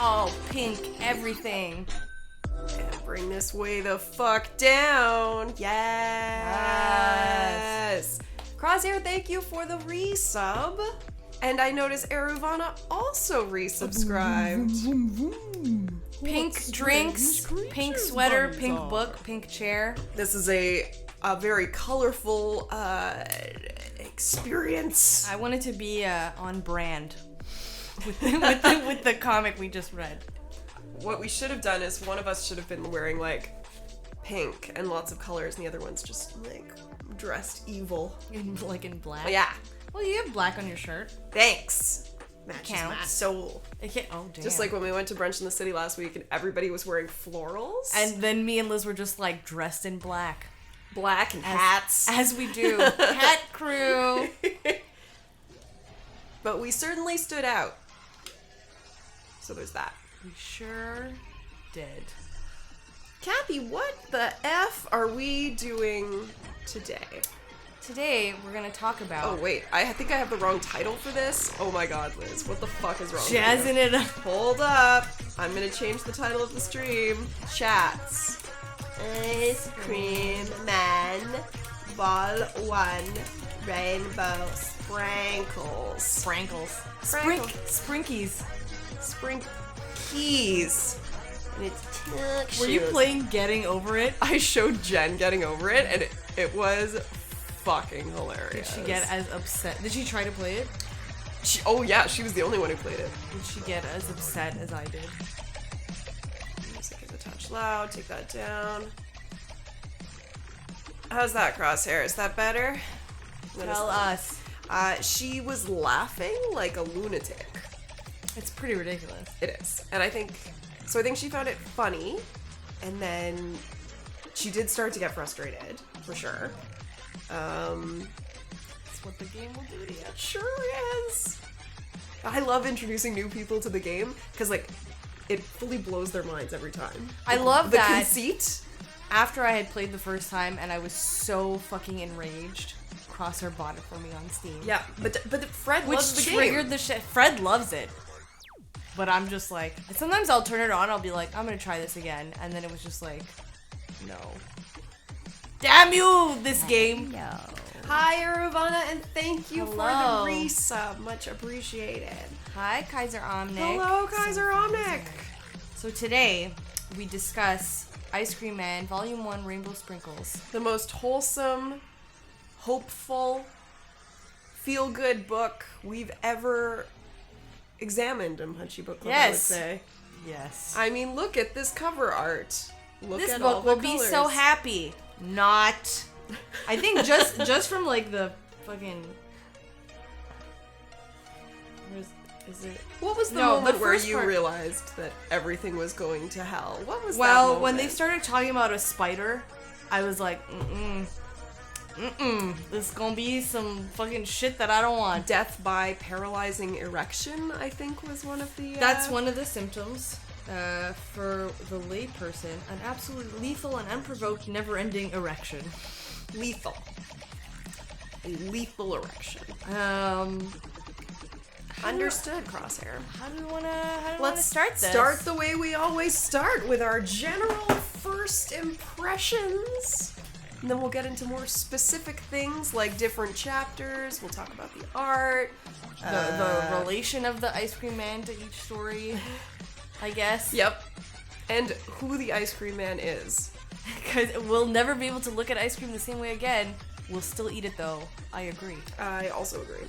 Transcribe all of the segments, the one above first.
all pink, everything. And bring this way the fuck down. Yes. Crosshair, thank you for the resub. And I notice Eruvana also resubscribed. Pink drinks, pink sweater, pink book, pink chair. This is a very colorful experience. I want it to be on brand with the comic we just read. What we should have done is one of us should have been wearing like pink and lots of colors, and the other one's just like dressed evil. In black? Yeah. Well, you have black on your shirt. Thanks. Matches my Counts. soul. Oh, damn. Just like when we went to brunch in the city last week and everybody was wearing florals. And then me and Liz were just like dressed in black. Black and hats. As we do. Hat crew. But we certainly stood out. So there's that. We sure did. Cathy, what the F are we doing today? Today, we're going to talk about... Oh, wait. I think I have the wrong title for this. Oh my god, Liz. What the fuck is wrong with you? Jazzing it up. Hold up. I'm going to change the title of the stream. Chats. Ice Cream Man. Ball 1. Rainbow Sprankles. Sprankles. Sprinkies. Sprinkies. And it's tuck Were you shoes. playing Getting Over It? I showed Jen Getting Over It, and it was fucking hilarious. Did she get as upset? Did she try to play it? Oh yeah, she was the only one who played it. Did she get as upset as I did? Music is a touch loud. Take that down. How's that, Crosshair? Is that better? Tell us. She was laughing like a lunatic. It's pretty ridiculous. It is. And I think she found it funny, and then she did start to get frustrated, for sure. That's what the game will do to you. It sure is. I love introducing new people to the game, because, like, it fully blows their minds every time. I love the that. conceit. After I had played the first time and I was so fucking enraged, Crosshair bought it for me on Steam. Yeah, but Fred loves the Which game. triggered the shit. Fred loves it. But I'm just like, sometimes I'll turn it on, I'll be like, I'm gonna try this again. And then it was just like, no. Damn you, this game. No. Hi, Eruvana, and thank you for Hello. the resub. Much appreciated. Hi, Kaiser Omnic. Hello, Kaiser Omnic. So today, we discuss Ice Cream Man, Volume 1, Rainbow Sprinkles. The most wholesome, hopeful, feel-good book we've ever examined in Punchy Book Club, I would say. Yes. I mean, look at this cover art. Look This at all book the will colors. be so happy. Not. I think just from like the fucking. Is it? What was the No, moment the where first you part- realized that everything was going to hell? What was that Well, moment? when they started talking about a spider, I was like, this is gonna be some fucking shit that I don't want. Death by paralyzing erection, I think, was one of the... That's one of the symptoms. For the layperson, an absolute lethal and unprovoked never-ending erection. Lethal. A lethal erection. Understood, Crosshair. How do we wanna start this? Start the way we always start, with our general first impressions. And then we'll get into more specific things like different chapters. We'll talk about the art. The relation of the Ice Cream Man to each story, I guess. Yep. And who the Ice Cream Man is. Because we'll never be able to look at ice cream the same way again. We'll still eat it though. I agree. I also agree.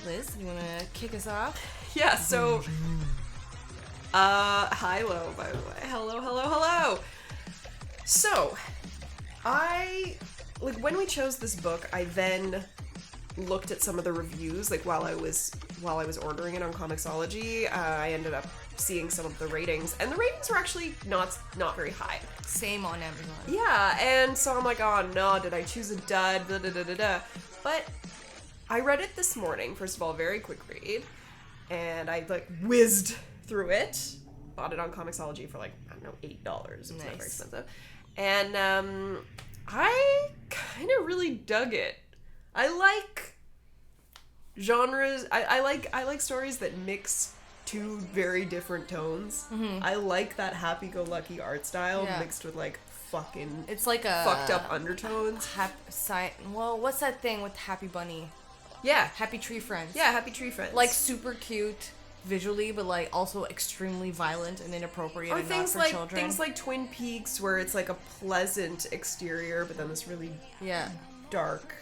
Liz, you wanna kick us off? Yeah, so... hi-lo, by the way. Hello. So, when we chose this book, I then looked at some of the reviews, like while I was ordering it on Comixology. I ended up seeing some of the ratings, and the ratings were actually not very high. Same on Amazon. Yeah, and so I'm like, oh no, did I choose a dud? Da, da, da, da, da. But I read it this morning, first of all, very quick read, and I whizzed through it. Bought it on Comixology for $8. It was not very expensive. And I kind of really dug it. I like genres. I like stories that mix two very different tones. I like that happy-go-lucky art style mixed with like fucking it's like a fucked up undertones. Well, what's that thing with Happy Bunny? Yeah. Happy Tree Friends. Yeah, Happy Tree Friends. Like super cute visually, but like also extremely violent and inappropriate and not for children. Things like Twin Peaks, where it's like a pleasant exterior, but then this really dark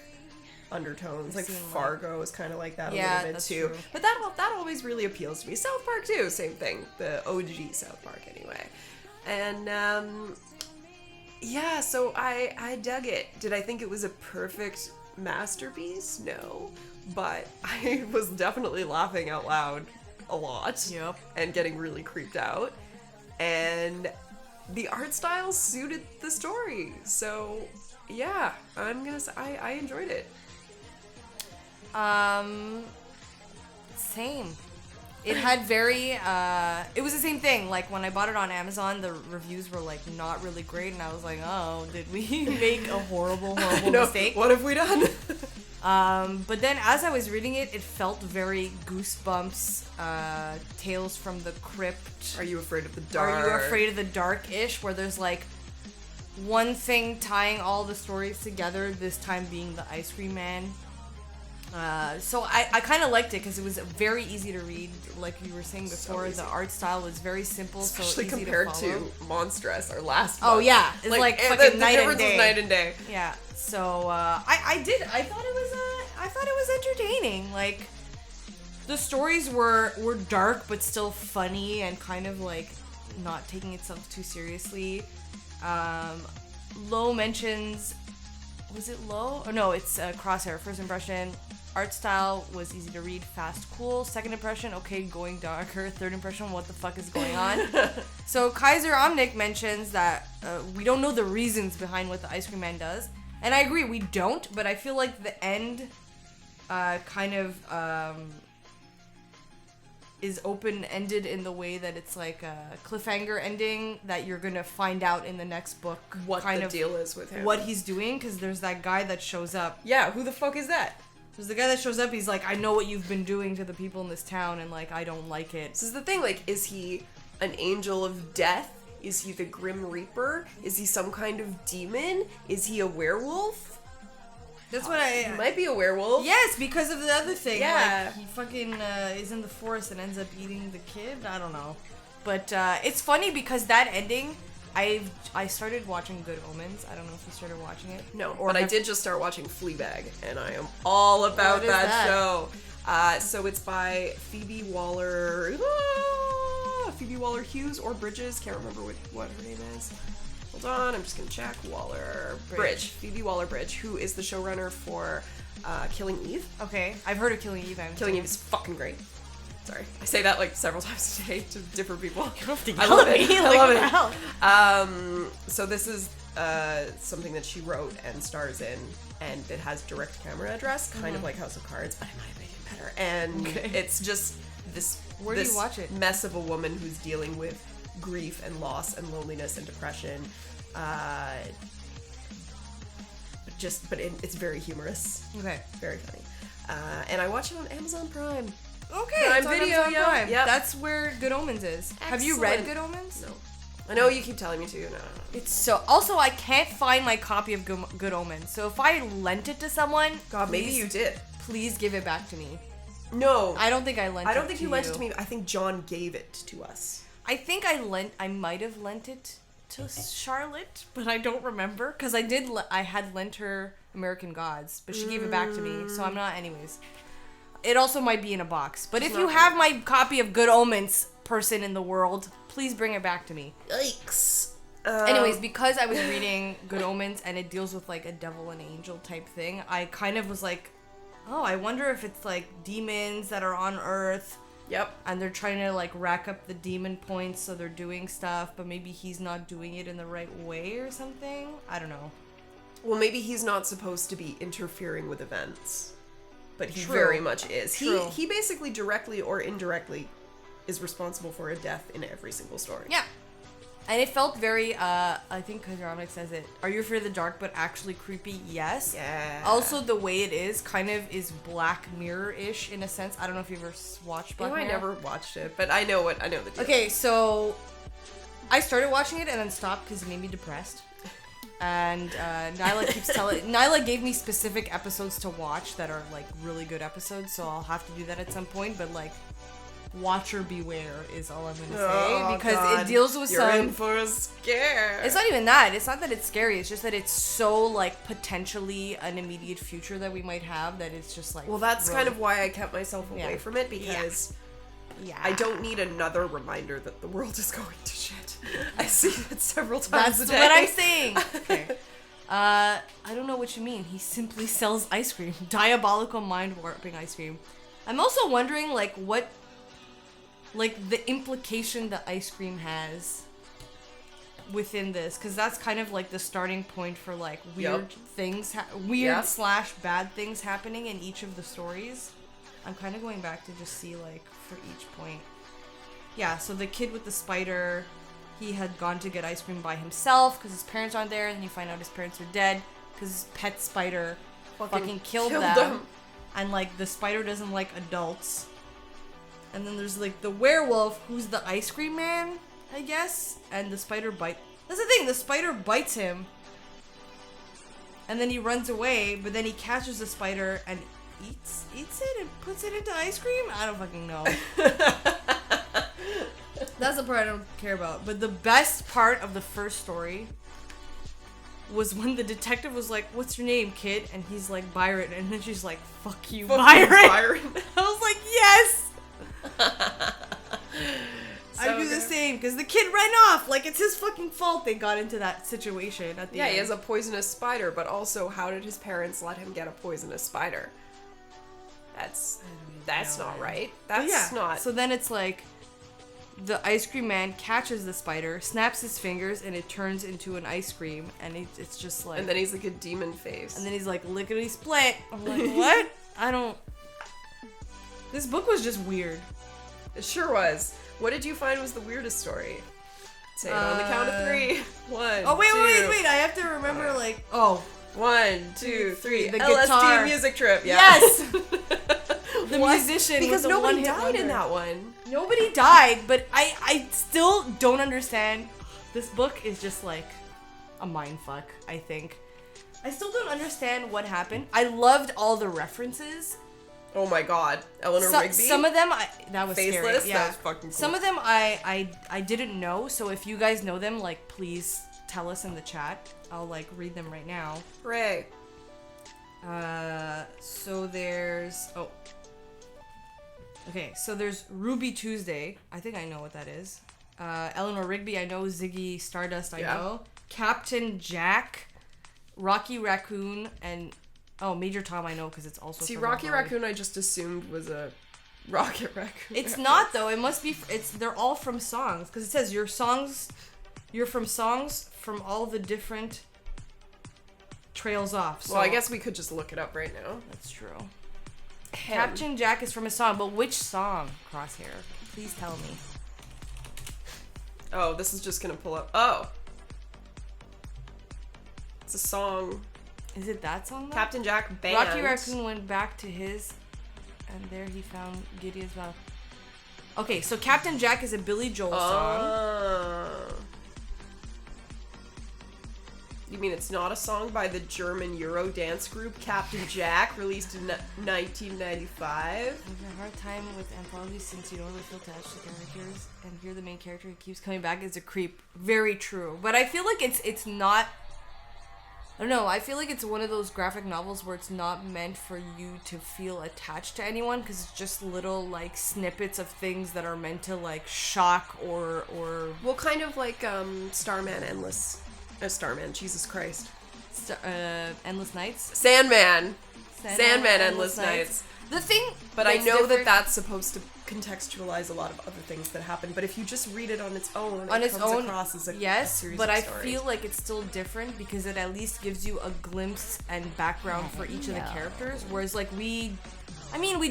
undertones. Like Fargo is kind of like that a little bit too. True. But that always really appeals to me. South Park too, same thing. The OG South Park anyway. And so I dug it. Did I think it was a perfect masterpiece? No. But I was definitely laughing out loud a lot. Yep. And getting really creeped out. And the art style suited the story. So yeah, I'm gonna say I enjoyed it. Same. It had very, it was the same thing. Like, when I bought it on Amazon, the reviews were, like, not really great, and I was like, oh, did we make a horrible mistake? What have we done? But then as I was reading it, it felt very Goosebumps, Tales from the Crypt. Are You Afraid of the Dark? Are You Afraid of the Dark-ish, where there's, like, one thing tying all the stories together, this time being the Ice Cream Man. So I kind of liked it because it was very easy to read. Like you were saying before, the art style was very simple, especially so easy compared to follow. Monstress, our last Oh one. yeah, it's like fucking the night difference and day. is night and day. Yeah. So I thought it was entertaining. Like the stories were dark but still funny and kind of like not taking itself too seriously. Low mentions. Was it low? Oh no, it's Crosshair. First impression. Art style was easy to read, fast, cool. Second impression, okay, going darker. Third impression, what the fuck is going on? So Kaiser Omnic mentions that we don't know the reasons behind what the Ice Cream Man does. And I agree, we don't, but I feel like the end kind of is open-ended in the way that it's like a cliffhanger ending that you're gonna find out in the next book. What kind of deal is with him. What he's doing, because there's that guy that shows up. Yeah, who the fuck is that? There's the guy that shows up, he's like, I know what you've been doing to the people in this town, and, like, I don't like it. This is the thing, like, is he an angel of death? Is he the Grim Reaper? Is he some kind of demon? Is he a werewolf? That's what He might be a werewolf. Yes, because of the other thing. Yeah. Like, he fucking is in the forest and ends up eating the kid? I don't know. But it's funny because that ending... I started watching Good Omens. I don't know if you started watching it. No, but I did just start watching Fleabag, and I am all about that show. So it's by Phoebe Waller-Hughes or Bridges. Can't remember what her name is. Hold on, I'm just gonna check. Waller-Bridge. Phoebe Waller-Bridge, who is the showrunner for Killing Eve. Okay, I've heard of Killing Eve. Killing Eve is fucking great. Sorry, I say that like several times a day to different people. I love it. I love it. So this is something that she wrote and stars in, and it has direct camera address, kind of like House of Cards, but in my opinion better. And it's just this. Where do you watch it? Mess of a woman who's dealing with grief and loss and loneliness and depression. It's very humorous. Okay. Very funny. And I watch it on Amazon Prime. Okay, Prime it's on Video, Amazon yeah. Prime. Yep. That's where Good Omens is. Have you read Good Omens? No. I know you keep telling me to. No. It's so... Also, I can't find my copy of Good Omens. So if I lent it to someone... God, maybe you did. Please give it back to me. No. I don't think I lent it to you. I don't think you lent it to me. I think John gave it to us. I think I might have lent it to Charlotte, but I don't remember. Because I had lent her American Gods, but she gave it back to me. So I'm not... Anyways... It also might be in a box. But if you have my copy of Good Omens, person in the world, please bring it back to me. Yikes. Anyways, because I was reading Good Omens and it deals with like a devil and angel type thing, I kind of was like, oh, I wonder if it's like demons that are on Earth. Yep. And they're trying to like rack up the demon points, so they're doing stuff, but maybe he's not doing it in the right way or something. I don't know. Well, maybe he's not supposed to be interfering with events. But he True. very much is. True. He basically directly or indirectly is responsible for a death in every single story. Yeah. And it felt very, I think Kazramnik says it, are you afraid of the dark but actually creepy? Yes. Yeah. Also, the way it is kind of is Black Mirror-ish in a sense. I don't know if you've ever watched Black Mirror. I never watched it, but I know the deal. Okay, so I started watching it and then stopped because it made me depressed. And Nyla gave me specific episodes to watch that are like really good episodes, so I'll have to do that at some point, but like watcher beware is all I'm gonna say because it deals with You're in for a scare. It's not even that. It's not that it's scary. It's just that it's so like potentially an immediate future that we might have that it's just like. Well, that's kind of why I kept myself away from it because I don't need another reminder that the world is going to shit. I see it several times a day. That's what I'm saying. Okay. I don't know what you mean. He simply sells ice cream. Diabolical mind-warping ice cream. I'm also wondering like what. Like, the implication that ice cream has within this. Because that's kind of, like, the starting point for, like, weird things. / bad things happening in each of the stories. I'm kind of going back to just see, like, for each point. Yeah, so the kid with the spider, he had gone to get ice cream by himself because his parents aren't there. And then you find out his parents are dead because his pet spider fucking killed them. And, like, the spider doesn't like adults. And then there's, like, the werewolf, who's the ice cream man, I guess. And the spider bites... That's the thing, the spider bites him. And then he runs away, but then he catches the spider and eats it and puts it into ice cream? I don't fucking know. That's the part I don't care about. But the best part of the first story was when the detective was like, what's your name, kid? And he's like, Byron. And then she's like, fuck you, Byron. I was like, yes! I do the same because the kid ran off like it's his fucking fault they got into that situation at the end. He has a poisonous spider, but also how did his parents let him get a poisonous spider? That's not right. That's not. So then it's like the ice cream man catches the spider, snaps his fingers, and it turns into an ice cream, and it's just like. And then he's like a demon face. And then he's like lickety split. I'm like, what? I don't. This book was just weird. It sure was. What did you find was the weirdest story? Say it on the count of 3. 1. Oh wait! I have to remember like. Oh. 1, 2, 3. The LSD guitar. music trip. Yeah. Yes. The musician. Because was the nobody one died in that one. Nobody died, but I still don't understand. This book is just like a mindfuck. I think. I still don't understand what happened. I loved all the references. Oh my god, Eleanor Rigby. Some of them, that was Faceless. Scary. Yeah. That was fucking cool. Some of them I didn't know. So if you guys know them, like please tell us in the chat. I'll like read them right now. Hooray. So there's okay. So there's Ruby Tuesday. I think I know what that is. Eleanor Rigby. I know. Ziggy Stardust. I know. Captain Jack, Rocky Raccoon, and. Oh, Major Tom I know because it's also. See, Rocky Raccoon I just assumed was a Rocket Raccoon. It's not though. It must be. They're all from songs because it says you're from songs from all the different trails off. So well, I guess we could just look it up right now. That's true. Captain Jack is from a song, but which song? Crosshair. Please tell me. Oh, this is just gonna pull up. Oh, it's a song. Is it that song though? Captain Jack Band. Rocky Raccoon went back to his, and there he found Giddy as well. Okay, so Captain Jack is a Billy Joel song. You mean it's not a song by the German Euro dance group Captain Jack, released in 1995? I have a hard time with anthologies since you don't really feel attached to characters, and here the main character who keeps coming back is a creep. Very true, but I feel like it's not. I don't know, I feel like it's one of those graphic novels where it's not meant for you to feel attached to anyone because it's just little, like, snippets of things that are meant to, like, shock or... Well, kind of like, Starman Endless... Starman, Jesus Christ. Endless Nights? Sandman Endless Nights. The thing... But I know that that's supposed to contextualize a lot of other things that happen, but if you just read it on its own, it comes across as a series of stories. Feel like it's still different because it at least gives you a glimpse and background for each of the characters, whereas like we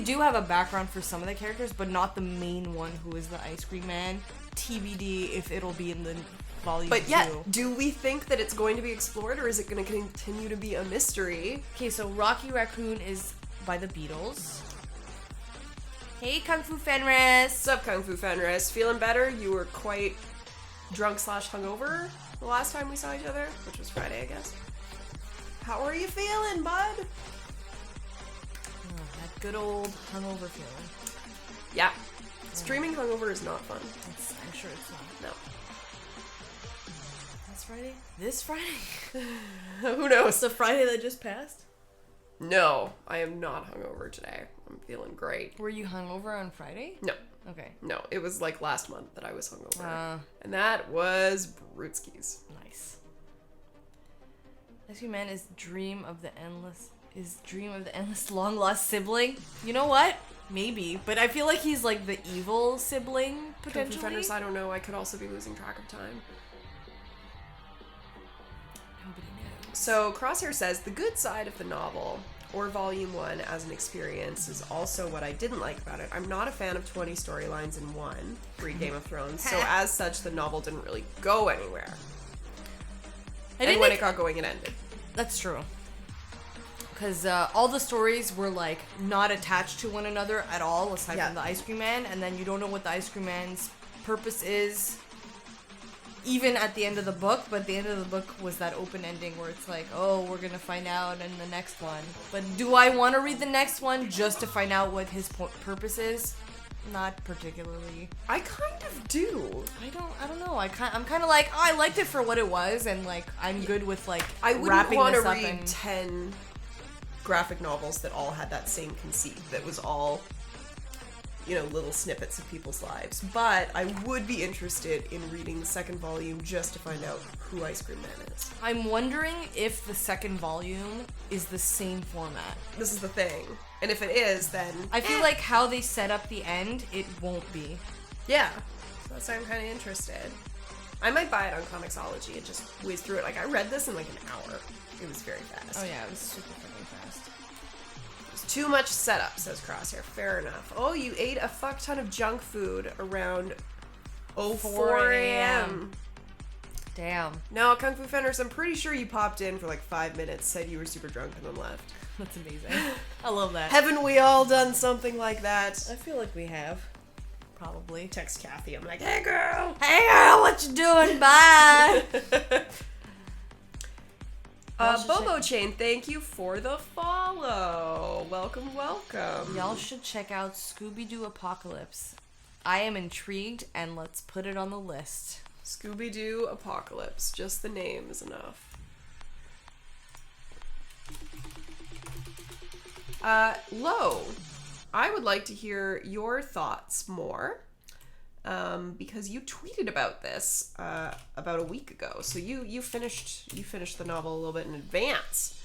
do have a background for some of the characters, but not the main one who is the ice cream man. TBD if it'll be in the volume But 2. yet, do we think that it's going to be explored, or is it going to continue to be a mystery? Okay, so Rocky Raccoon is by the Beatles. Hey, Kung Fu Fenris. What's up, Kung Fu Fenris? Feeling better? You were quite drunk/hungover the last time we saw each other, which was Friday, I guess. How are you feeling, bud? That good old hungover feeling. Yeah. Streaming hungover is not fun. I'm sure it's not. No. This Friday? This Friday? Who knows? The Friday that just passed? No, I am not hungover today. I'm feeling great. Were you hungover on Friday? No. Okay. No, it was like last month that I was hungover. Uh. And that was Brutskis. Nice. Ice Cream Man is dream of the endless long lost sibling. You know what? Maybe, but I feel like he's like the evil sibling potentially. Fenders, I don't know. I could also be losing track of time. Nobody knows. So Crosshair says the good side of the novel, or Volume 1 as an experience, is also what I didn't like about it. I'm not a fan of 20 storylines in one, read Game of Thrones, so as such the novel didn't really go anywhere. And when it got going, it ended. That's true. Because all the stories were like not attached to one another at all, aside from the Ice Cream Man, and then you don't know what the Ice Cream Man's purpose is, even at the end of the book. But the end of the book was that open ending where it's like, oh, we're gonna find out in the next one. But do I want to read the next one just to find out what his purpose is? Not particularly. I kind of do. I don't know. I'm kind of like, oh, I liked it for what it was, and like I'm good with like I wouldn't wrapping want this to up read and 10 graphic novels that all had that same conceit, that was all, you know, little snippets of people's lives. But I would be interested in reading the second volume just to find out who Ice Cream Man is. I'm wondering if the second volume is the same format. This is the thing. And if it is, then I feel like how they set up the end, it won't be. yeah. So that's why I'm kind of interested. I might buy it on Comixology and just whiz through it. Like, I read this in like an hour. It was very fast. Oh yeah, it was super fucking fast. There's too much setup, says Crosshair. Fair enough. Oh, you ate a fuck ton of junk food around 4 a.m. Damn. No, Kung Fu Fenders, I'm pretty sure you popped in for like 5 minutes, said you were super drunk, and then left. That's amazing. I love that. Haven't we all done something like that? I feel like we have. Probably. Text Cathy. I'm like, hey girl! Hey girl, what you doing? Bye! Bobo Chain, thank you for the follow. Welcome, welcome. Y'all should check out Scooby-Doo Apocalypse. I am intrigued, and let's put it on the list. Scooby-Doo Apocalypse. Just the name is enough. Lo, I would like to hear your thoughts more, because you tweeted about this about a week ago. So you finished the novel a little bit in advance,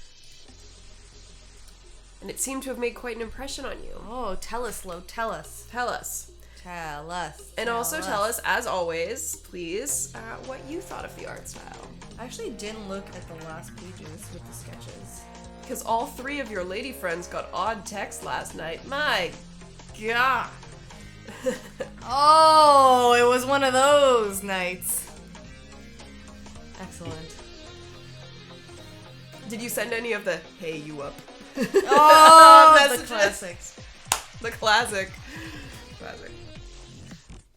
and it seemed to have made quite an impression on you. Oh, tell us, Lo, tell us. Tell us. Tell us. And also tell us, as always, please, what you thought of the art style. I actually didn't look at the last pages with the sketches. Because all 3 of your lady friends got odd text last night. My God. Oh, it was one of those nights. Excellent. Did you send any of the "Hey, you up"? Oh, the messages? classics. The classic. Classic.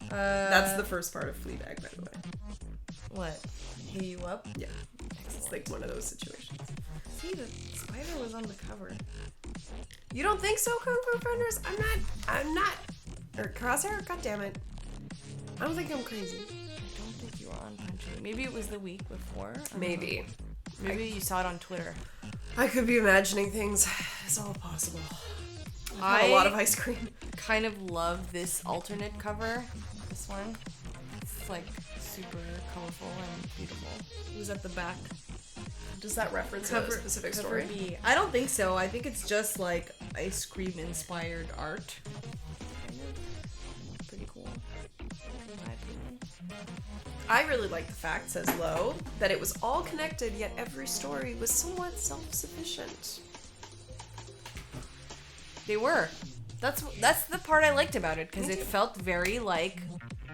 That's the Uh, first part of Fleabag, by the way. What? Hey, you up? Yeah. It's like one of those situations. See, the spider was on the cover. You don't think so, Kung Fu Frienders? I'm not. Or Crosshair? God damn it. I don't think I'm crazy. I don't think you were on Punchy. Maybe it was the week before. I don't Maybe. know. Maybe you saw it on Twitter. I could be imagining things. It's all possible. I've had a lot of ice cream. Kind of love this alternate cover. This one. It's like super colorful and beautiful. It was at the back. Does that reference a specific story? Cover B. I don't think so. I think it's just like ice cream inspired art. Kind of. Pretty cool. In my opinion. I really like the fact, says Lo, that it was all connected, yet every story was somewhat self-sufficient. They were. That's the part I liked about it, because it felt very like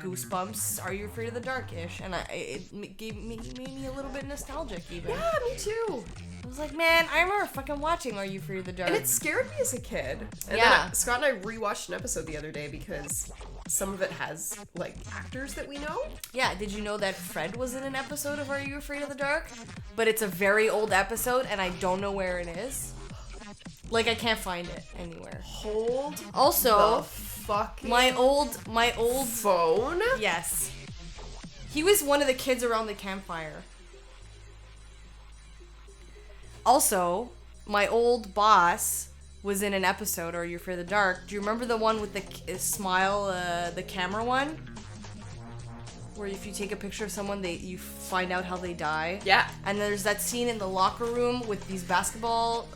Goosebumps, Are You Afraid of the Dark-ish, and it made me a little bit nostalgic even. Yeah, me too. I was like, man, I remember fucking watching Are You Afraid of the Dark? And it scared me as a kid. And Yeah. then Scott and I rewatched an episode the other day because some of it has, like, actors that we know. Yeah, did you know that Fred was in an episode of Are You Afraid of the Dark? But it's a very old episode, and I don't know where it is. Like, I can't find it anywhere. Hold Also, the fucking my old phone? yes. He was one of the kids around the campfire. Also, my old boss was in an episode, Are You Afraid of the Dark? Do you remember the one with the smile, the camera one? Where if you take a picture of someone, you find out how they die. Yeah. And there's that scene in the locker room with these basketball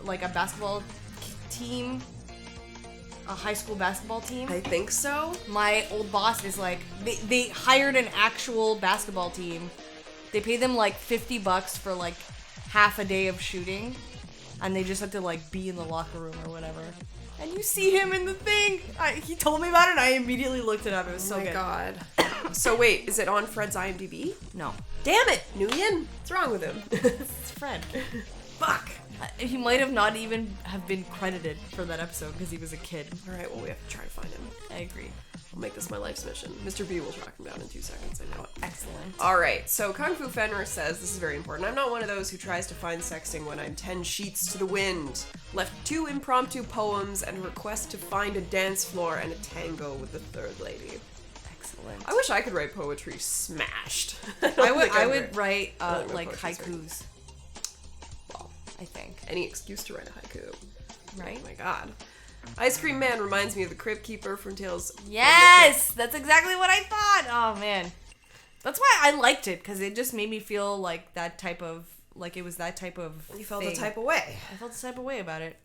team, a high school basketball team. I think so. My old boss is like, they hired an actual basketball team. They paid them like $50 for like half a day of shooting, and they just had to like be in the locker room or whatever. And you see him in the thing. He told me about it, and I immediately looked it up. It was so good. Oh my god. So wait, is it on Fred's IMDb? No. Damn it, Nguyen. What's wrong with him? It's Fred. Fuck. He might have not even have been credited for that episode because he was a kid. Alright, well we have to try to find him. I agree. I'll make this my life's mission. Mr. B will track him down in 2 seconds, I know it. Excellent. Alright, so Kung Fu Fenris says, this is very important, I'm not one of those who tries to find sexting when I'm 10 sheets to the wind. Left 2 impromptu poems and a request to find a dance floor and a tango with the third lady. Excellent. I wish I could write poetry smashed. I would write don't like know poetry's haikus. Well, I think. any excuse to write a haiku. Right? Oh my god. Ice Cream Man reminds me of the Crypt Keeper from Tales. Yes, that's exactly what I thought. Oh man, that's why I liked it, because it just made me feel like that type of it was that type of. You felt thing. the type of way. I felt the type of way about it.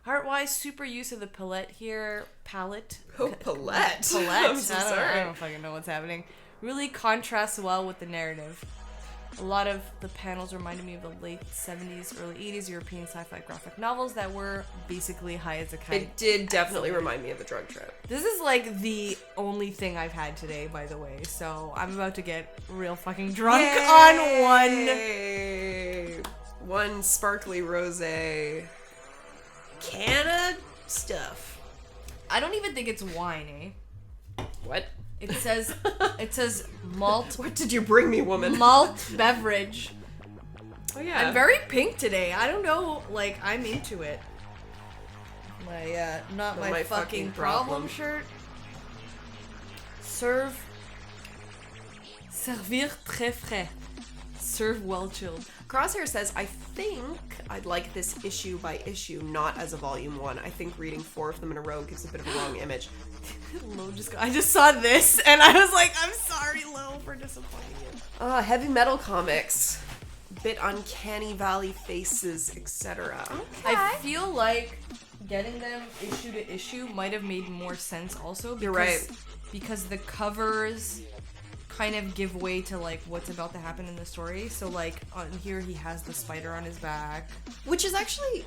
Art-wise, super use of the palette here. Palette. Oh, palette. Palette. I'm so I sorry. don't fucking know what's happening. Really contrasts well with the narrative. A lot of the panels reminded me of the late 70s, early 80s European sci-fi graphic novels that were basically high as a kite. It did definitely remind me of a drug trip. This is like the only thing I've had today, by the way, so I'm about to get real fucking drunk on one. Yay! One sparkly rosé can of stuff. I don't even think it's wine, eh? What? It says malt. What did you bring me, woman? Malt beverage. Oh yeah. I'm very pink today. I don't know, like, I'm into it. My not my fucking problem shirt. Servir très frais. Serve well chilled. Crosshair says, I think I'd like this issue by issue, not as a volume 1. I think reading 4 of them in a row gives a bit of a wrong image. I just saw this and I was like, I'm sorry, Lo, for disappointing you. Heavy metal comics. Bit uncanny valley faces, etc. Okay. I feel like getting them issue to issue might have made more sense also. Because, You're right. Because the covers kind of give way to like what's about to happen in the story. So like on here he has the spider on his back. Which is actually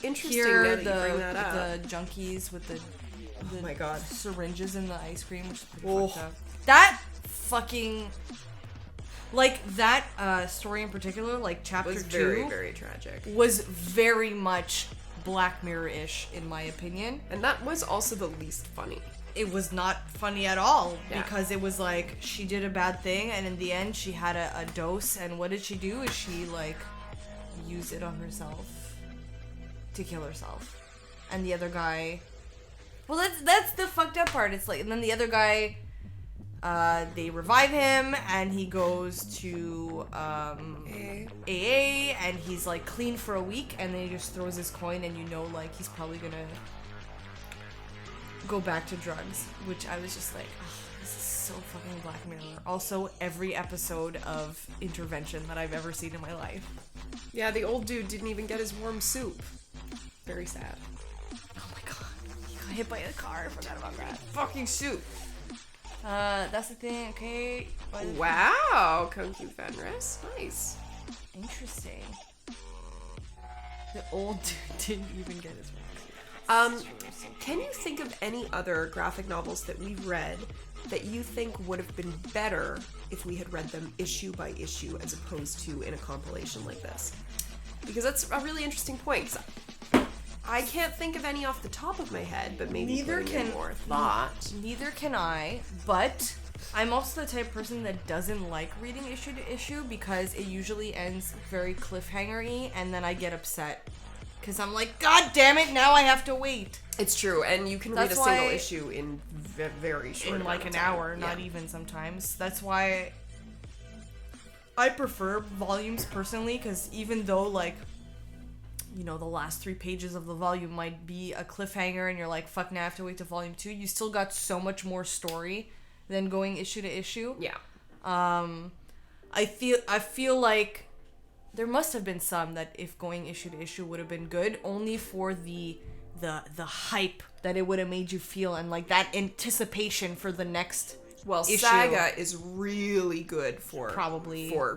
interesting Here now that you bring that up. the junkies with the Oh my god. syringes in the ice cream, which is pretty Oh. fucked up. That fucking like that story in particular, like chapter Was 2 very, very tragic. was very much Black Mirror-ish in my opinion. And that was also the least funny. It was not funny at all Yeah. because it was like she did a bad thing and in the end she had a dose, and what did she do is she like used it on herself to kill herself. And the other guy, well, that's the fucked up part. It's like, and then the other guy, they revive him and he goes to AA and he's like clean for a week, and then he just throws his coin and you know like he's probably gonna go back to drugs, which I was just like, oh, this is so fucking Black Mirror. Also, every episode of Intervention that I've ever seen in my life. Yeah, the old dude didn't even get his warm soup. Very sad. Oh my god, he got hit by a car. I forgot about that. Fucking soup. That's the thing. Okay. Wow, Kung Fu Fenris. Nice. Interesting. The old dude didn't even get his warm soup. Can you think of any other graphic novels that we've read that you think would have been better if we had read them issue by issue as opposed to in a compilation like this? Because that's a really interesting point. 'Cause I can't think of any off the top of my head, but maybe Neither putting in can- more thought. Neither can I, but I'm also the type of person that doesn't like reading issue to issue because it usually ends very cliffhanger-y, and then I get upset. Because I'm like, God damn it, now I have to wait. It's true, and you can read a That's single why- issue in very short In amount like of an time. hour, not even sometimes. That's why I prefer volumes personally, because even though, like, you know, the last 3 pages of the volume might be a cliffhanger and you're like, fuck, now I have to wait to volume 2, you still got so much more story than going issue to issue. Yeah. I feel like there must have been some that if going issue to issue would have been good, only for the hype that it would have made you feel, and like that anticipation for the next Well, issue. Saga is really good for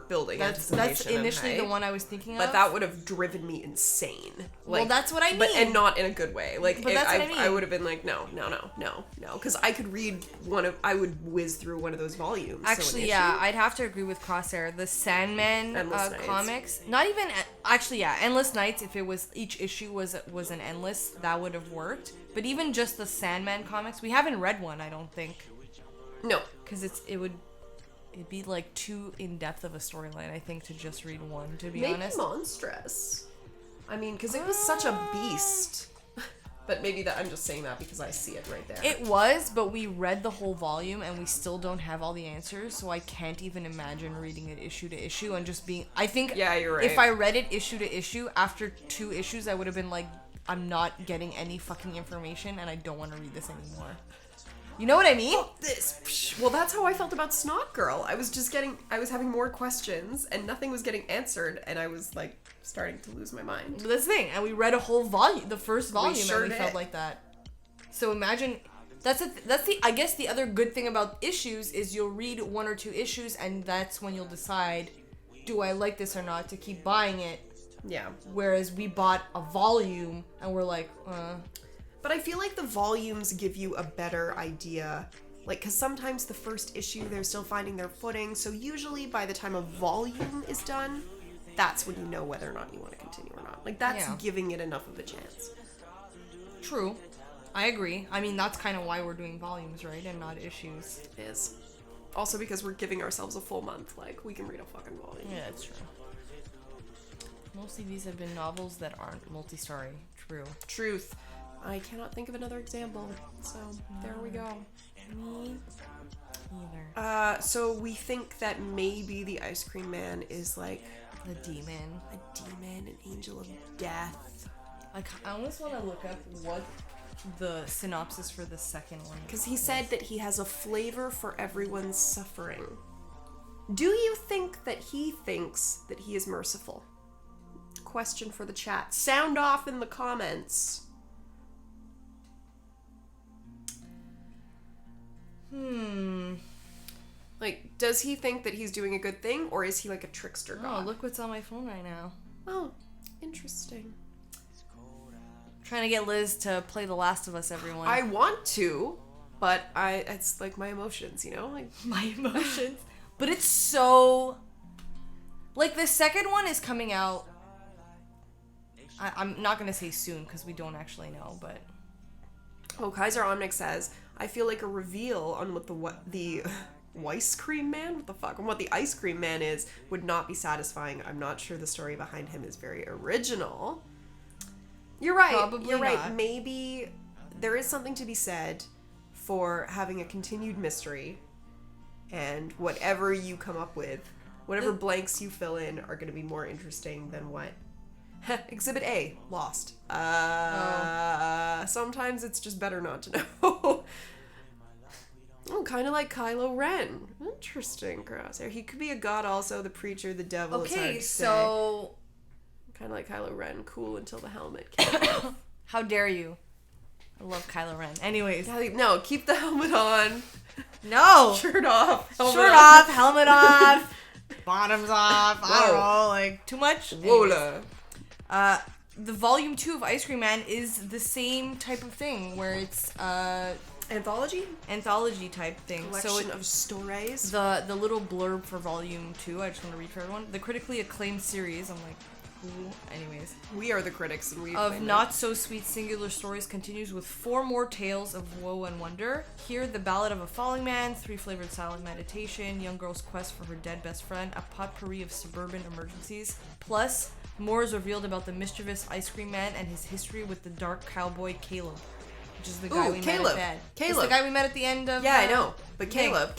building That's anticipation and initially the hype. one I was thinking of. But that would have driven me insane. Well, that's what I But mean. and not in a good way. Like, But that's what I mean. I would have been like, no, because I could read I would whiz through one of those volumes. Actually, yeah, I'd have to agree with Crosshair. The Sandman Endless Nights. comics, not even actually, yeah, Endless Nights. If it was each issue was an endless, that would have worked. But even just the Sandman comics, we haven't read one, I don't think. No. Because it'd be like too in depth of a storyline, I think, to just read one. To be Maybe honest, Monstrous. I mean, because it was such a beast. But maybe I'm just saying that because I see it right there. it was, but we read the whole volume and we still don't have all the answers, so I can't even imagine reading it issue to issue and just being. I think. Yeah, you're right. If I read it issue to issue after 2 issues, I would have been like, I'm not getting any fucking information and I don't want to read this anymore. You know what I mean? Well, that's how I felt about Snot Girl. I was having more questions and nothing was getting answered, and I was like starting to lose my mind. But that's the thing, and we read a whole volume, the first volume, sure and we felt did. like that. So imagine, that's the I guess the other good thing about issues is you'll read 1 or 2 issues, and that's when you'll decide, do I like this or not, to keep buying it. Yeah. Whereas we bought a volume and we're like, But I feel like the volumes give you a better idea. Like, because sometimes the first issue, they're still finding their footing. So usually by the time a volume is done, that's when you know whether or not you want to continue or not. Like, that's Yeah. giving it enough of a chance. True. I agree. I mean, that's kind of why we're doing volumes, right? And not issues. It is. Also because we're giving ourselves a full month. Like, we can read a fucking volume. Yeah, that's true. Mostly these have been novels that aren't multi-story. True. Truth. I cannot think of another example. So, there we go. Me either. So we think that maybe the Ice Cream Man is like The demon. a demon, an angel of death. I almost want to look up what the synopsis for the second one. Because he said that he has a flavor for everyone's suffering. Do you think that he thinks that he is merciful? Question for the chat. Sound off in the comments. Like, does he think that he's doing a good thing, or is he like a trickster Oh, god? look what's on my phone right now. Oh, interesting. Trying to get Liz to play The Last of Us, everyone. I want to, but it's like my emotions, you know? Like, my emotions. But it's so... Like, the second one is coming out... I'm not going to say soon, because we don't actually know, but... oh, Kaiser Omnic says, I feel like a reveal on what the Ice Cream Man? What the fuck? On what the Ice Cream Man is would not be satisfying. I'm not sure the story behind him is very original. You're right. Probably You're right. not. Maybe there is something to be said for having a continued mystery, and whatever you come up with, whatever blanks you fill in are going to be more interesting than what Exhibit A, lost. Sometimes it's just better not to know. Oh, kind of like Kylo Ren. Interesting, Crosshair. He could be a god also, the preacher, the devil. Okay, so... kind of like Kylo Ren, cool until the helmet came off. How dare you? I love Kylo Ren. Anyways. No, keep the helmet on. No! Shirt off. Helmet Shirt on. off, helmet off, bottoms off, I don't know, like, too much? Wola. The volume 2 of Ice Cream Man is the same type of thing, where it's Anthology type thing. collection of stories. The little blurb for volume 2, I just want to read for everyone. The critically acclaimed series, I'm like, cool. Anyways. We are the critics and we of not so sweet singular stories continues with 4 more tales of woe and wonder. Here, the ballad of a falling man, 3 flavored silent meditation, young girl's quest for her dead best friend, a potpourri of suburban emergencies. Plus, more is revealed about the mischievous ice cream man and his history with the dark cowboy Caleb. Which is the guy we met at bed. Caleb. It's the guy we met at the end of... Yeah, I know. But Caleb.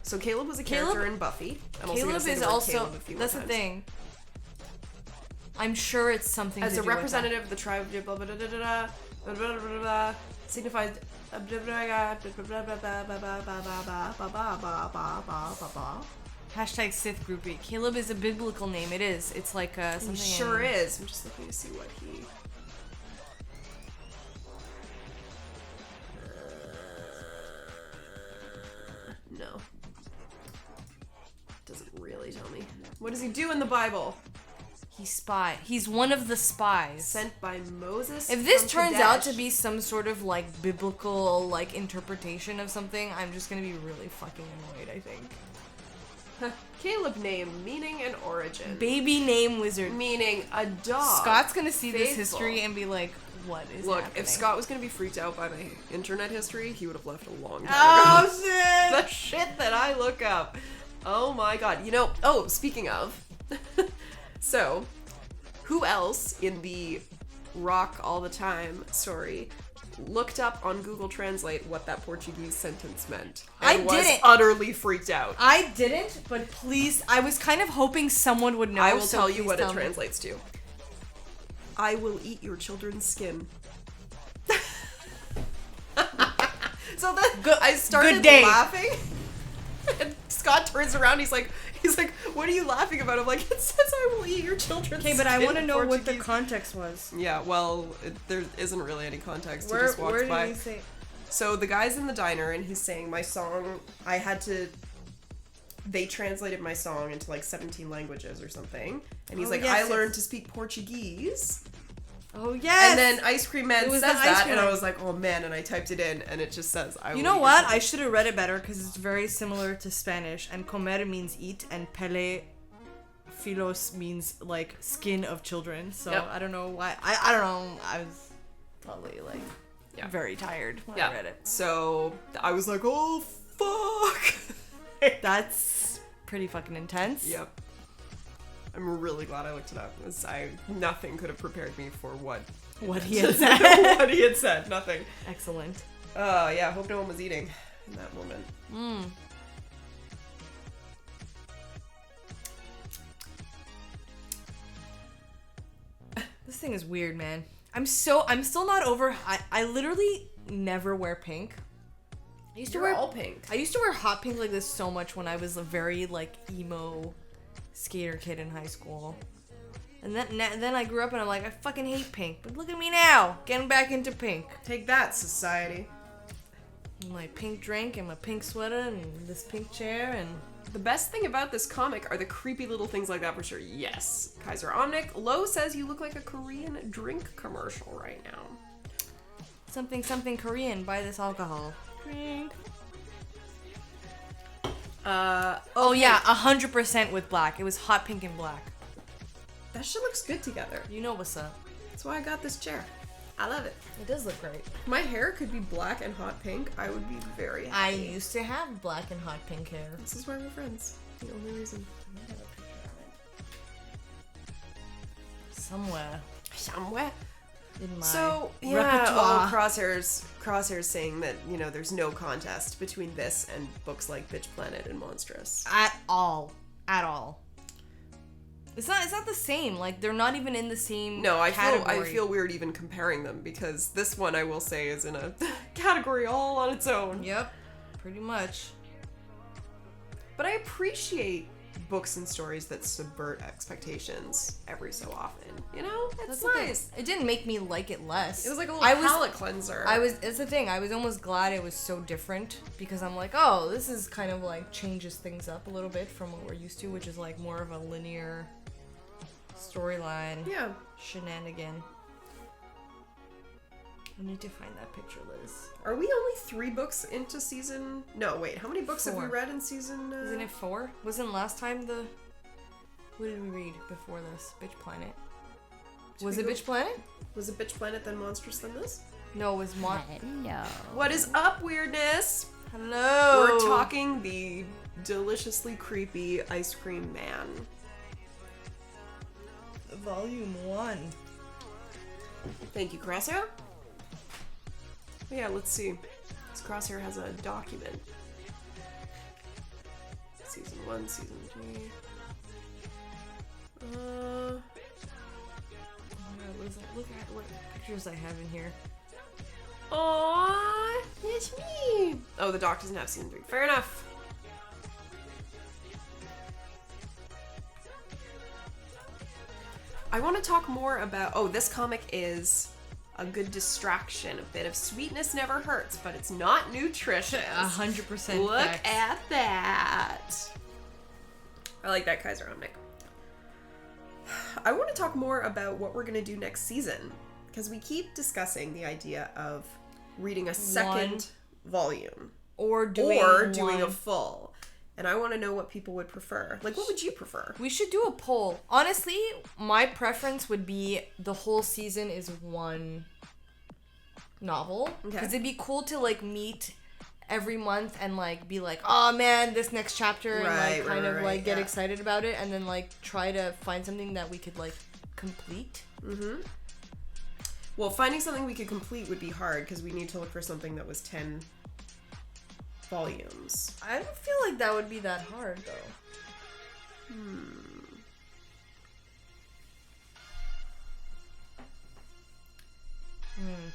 So Caleb was a character in Buffy. Caleb is also... That's the thing. I'm sure it's something as to a do representative of the tribe, blah, blah, blah, blah, blah, blah, blah, blah, blah, signifies Hashtag Sith groupie. Caleb is a biblical name. It is. It's like something. He sure is. I'm just looking to see what he. No. Doesn't really tell me. What does he do in the Bible? He's one of the spies. Sent by Moses. If this turns out to be some sort of like biblical like interpretation of something, I'm just gonna be really fucking annoyed, I think. Caleb name, meaning and origin. Baby name wizard. Meaning a dog. Scott's gonna see this history and be like, what is happening? If Scott was gonna be freaked out by my internet history, he would have left a long time ago. Oh shit! The shit that I look up. Oh my god. Speaking of. So, who else in the rock all the time story looked up on Google Translate what that Portuguese sentence meant? And was utterly freaked out. I didn't, but please, I was kind of hoping someone would know. I will tell you what it translates to. I will eat your children's skin. So then I started laughing. And Scott turns around, he's like, what are you laughing about? I'm like, it says I will eat your children's skin. Okay, but I want to know what the context was. Yeah, well, there isn't really any context. He just walks by. Where did he say? So the guy's in the diner and he's saying my song, they translated my song into like 17 languages or something. And he's I learned to speak Portuguese. Oh, yes! And then Ice Cream Man says that, and I was like, oh man, and I typed it in, and it just says, I will. You know what? I should have read it better, because it's very similar to Spanish, and comer means eat, and pele filos means, like, skin of children, so I don't know why. I don't know, I was probably, like, very tired when I read it. So, I was like, oh, fuck! That's pretty fucking intense. Yep. I'm really glad I looked it up. Nothing could have prepared me for what he had said. What he had said. Nothing. Excellent. Yeah. Hope no one was eating in that moment. This thing is weird, man. I'm still not over. I literally never wear pink. I used to wear all pink. I used to wear hot pink like this so much when I was a very like emo skater kid in high school, and then I grew up and I'm like, I fucking hate pink, but look at me now, getting back into pink. Take that, society. My pink drink and my pink sweater and this pink chair. And the best thing about this comic are the creepy little things like that for sure. Yes, Kaiser Omnic. Lo says you look like a Korean drink commercial right now. Something Korean, buy this alcohol. Drink. Oh yeah, 100% with black. It was hot pink and black. That shit looks good together. You know what's up. That's why I got this chair. I love it. It does look great. If my hair could be black and hot pink, I would be very happy. I used to have black and hot pink hair. This is why we're friends. The only reason. Somewhere. In my repertoire. Crosshairs saying that, there's no contest between this and books like Bitch Planet and Monstrous. At all. It's not the same. Like, they're not even in the same category. I feel weird even comparing them, because this one, I will say, is in a category all on its own. Yep. Pretty much. But I appreciate books and stories that subvert expectations every so often. That's nice. It didn't make me like it less. It was like a little palate cleanser. It's the thing. I was almost glad it was so different, because I'm like, oh, this is kind of like changes things up a little bit from what we're used to, which is like more of a linear storyline. Yeah. Shenanigan. I need to find that picture, Liz. Are we only 3 books into season? No, wait. How many books have we 4. read in season? Isn't it 4? Wasn't last time the... What did we read before this? Bitch Planet. Was it Bitch Planet? Was it Bitch Planet then Monstrous then this? No, it was No. What is up, weirdness? Hello. We're talking the deliciously creepy ice cream man. Volume 1. Thank you, Crosshair. Yeah, let's see. This Crosshair has a document. Season 1, Season 3. Oh my God, Liz, look at what pictures I have in here. Aww, it's me. Oh, the doc doesn't have Season 3. Fair enough. I want to talk more about... Oh, this comic is a good distraction. A bit of sweetness never hurts, but it's not nutritious. 100% Look facts. at that. I like that, Kaiser Omnic. I want to talk more about what we're going to do next season, because we keep discussing the idea of reading a second volume. Or doing a full. And I want to know what people would prefer. Like, what would you prefer? We should do a poll. Honestly, my preference would be the whole season is one novel. Because it'd be cool to, like, meet every month and, like, be like, oh, man, this next chapter. And, like, kind of, like, get excited about it. And then, like, try to find something that we could, like, complete. Mm-hmm. Well, finding something we could complete would be hard because we need to look for something that was 10 volumes. I don't feel like that would be that hard, though.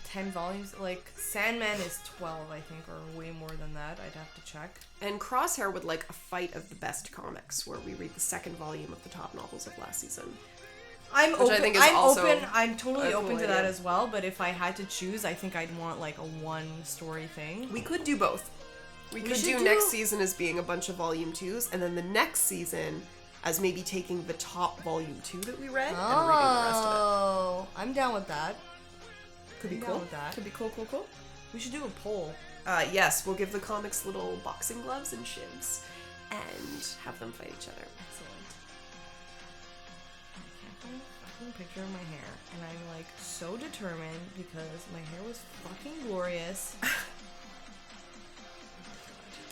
10 volumes? Like, Sandman is 12, I think, or way more than that. I'd have to check. And Crosshair would like a fight of the best comics, where we read the second volume of the top novels of last season. I'm Which open. I think is I'm also open. I'm totally a open cool to that idea. as well. But if I had to choose, I think I'd want like a one story thing. We could do both. We could should do do- next season as being a bunch of volume 2s, and then the next season as maybe taking the top volume 2 that we read and reading the rest of Oh, I'm down with that. it. Could be I'm cool. down with that. Could be cool. We should do a poll. Yes, we'll give the comics little boxing gloves and shivs, and have them fight each other. Excellent. I can't find a fucking picture of my hair, and I'm like so determined because my hair was fucking glorious.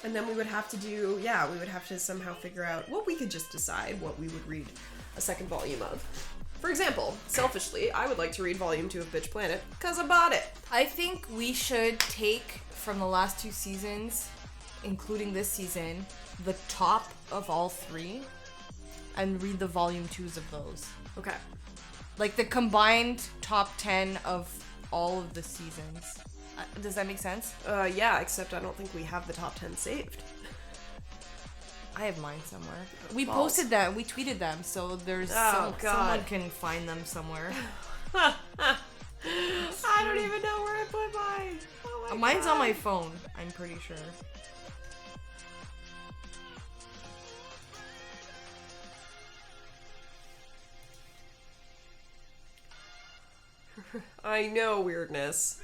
And then we would have to do, we would have to somehow figure out what we could just decide what we would read a second volume of. For example, selfishly, I would like to read volume 2 of Bitch Planet because I bought it. I think we should take from the last 2 seasons, including this season, the top of all 3 and read the volume 2s of those. Okay. Like the combined top 10 of all of the seasons. Does that make sense? Yeah, except I don't think we have the top 10 saved. I have mine somewhere. We Balls. posted them. We tweeted them. So there's Oh, God. someone can find them somewhere. I don't even know where I put mine. Oh my Mine's God. on my phone. I'm pretty sure. I know, weirdness.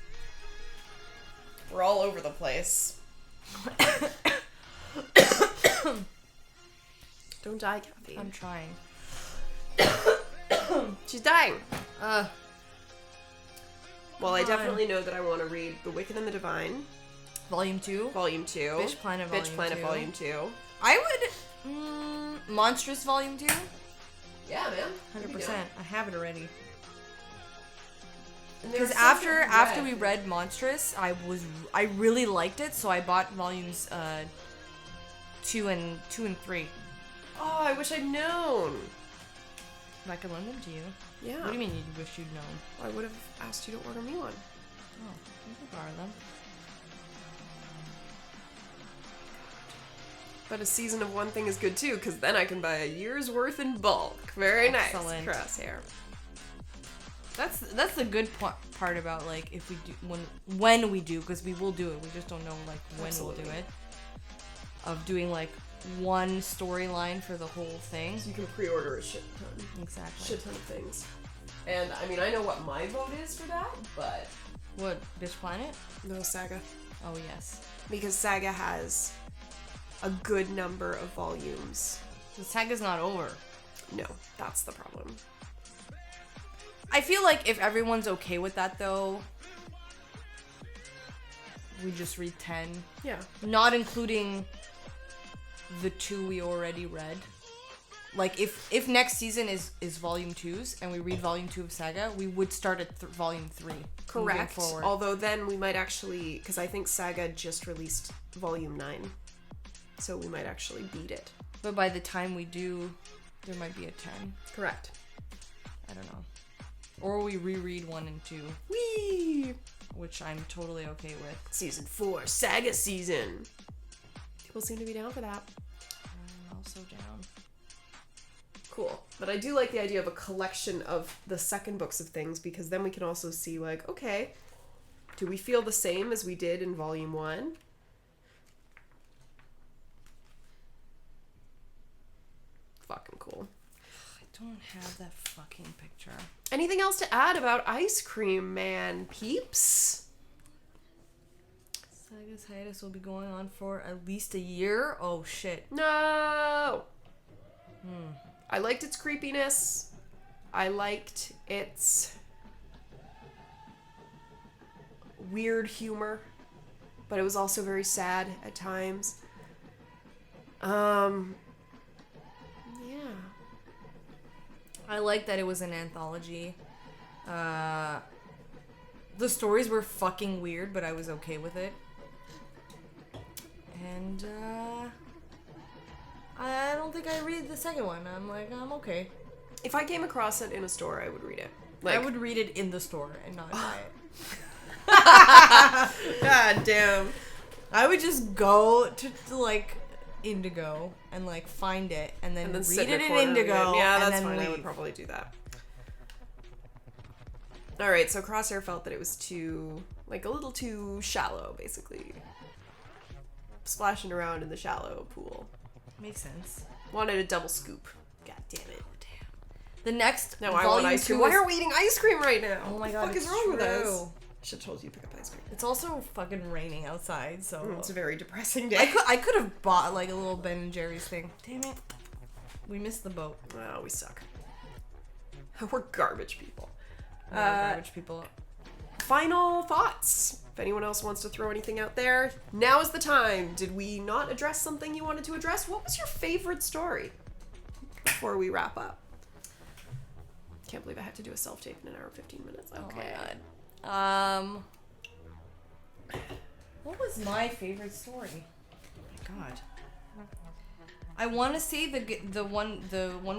We're all over the place. Don't die, Cathy. I'm trying. She's dying. Uh, Well, I Come on. definitely know that I want to read The Wicked and the Divine, volume 2. Volume 2. Bitch Planet Bitch volume Planet 2. Volume 2. I would. Monstrous volume 2. Yeah, man. 100%. I have it already. Because Because after we read Monstrous, I really liked it, so I bought volumes 2 and 3. Oh, I wish I'd known. But I could lend them to you. Yeah. What do you mean you wish you'd known? I would have asked you to order me one. Oh, you can borrow them. But a season of one thing is good too, because then I can buy a year's worth in bulk. Very Excellent. nice. Crosshair. That's the good part about like if we do when we do, because we will do it. We just don't know like when Absolutely. we'll do it. Of doing like one storyline for the whole thing. So you can pre-order a shit ton. Exactly. Shit ton of things. And I mean, I know what my vote is for that, but What, Bitch Planet? No, Saga. Oh, yes. Because Saga has a good number of volumes. The saga's not over. No, that's the problem. I feel like if everyone's okay with that, though, we just read 10. Yeah. Not including the 2 we already read. Like, if next season is volume 2s and we read volume 2 of Saga, we would start at volume 3. Correct. Although then we might actually, because I think Saga just released volume 9. So we might actually beat it. But by the time we do, there might be a 10. Correct. I don't know. Or we reread 1 and 2. Whee! Which I'm totally okay with. Season 4, Saga season. People seem to be down for that. I'm also down. Cool. But I do like the idea of a collection of the second books of things, because then we can also see, like, okay, do we feel the same as we did in volume 1? Fucking cool. I don't have that fucking picture. Anything else to add about Ice Cream Man, peeps? Saga's hiatus will be going on for at least a year. Oh shit. No! I liked its creepiness. I liked its weird humor. But it was also very sad at times. Yeah. I like that it was an anthology. The stories were fucking weird, but I was okay with it. And, I don't think I read the second one. I'm okay. If I came across it in a store, I would read it. I would read it in the store and not buy it. God damn. I would just go to like, Indigo and, like, find it and then read it in Indigo. Yeah, and that's then fine. leave. I would probably do that. Alright, so Crosshair felt that it was too, like, a little too shallow, basically. Splashing around in the shallow pool. Makes sense. Wanted a double scoop. God damn it. The next No, I want ice cream. Why are we eating ice cream right now? Oh my god, what the fuck is wrong with true. us? Should have told you to pick up ice cream. It's also fucking raining outside, so It's a very depressing day. I could have bought like a little Ben and Jerry's thing. Damn it. We missed the boat. Oh, we suck. We're garbage people. We're garbage people. Final thoughts. If anyone else wants to throw anything out there, now is the time. Did we not address something you wanted to address? What was your favorite story? Before we wrap up. Can't believe I had to do a self-tape in an hour and 15 minutes. Okay. Oh my god. What was my favorite story? Oh my god. I want to say the one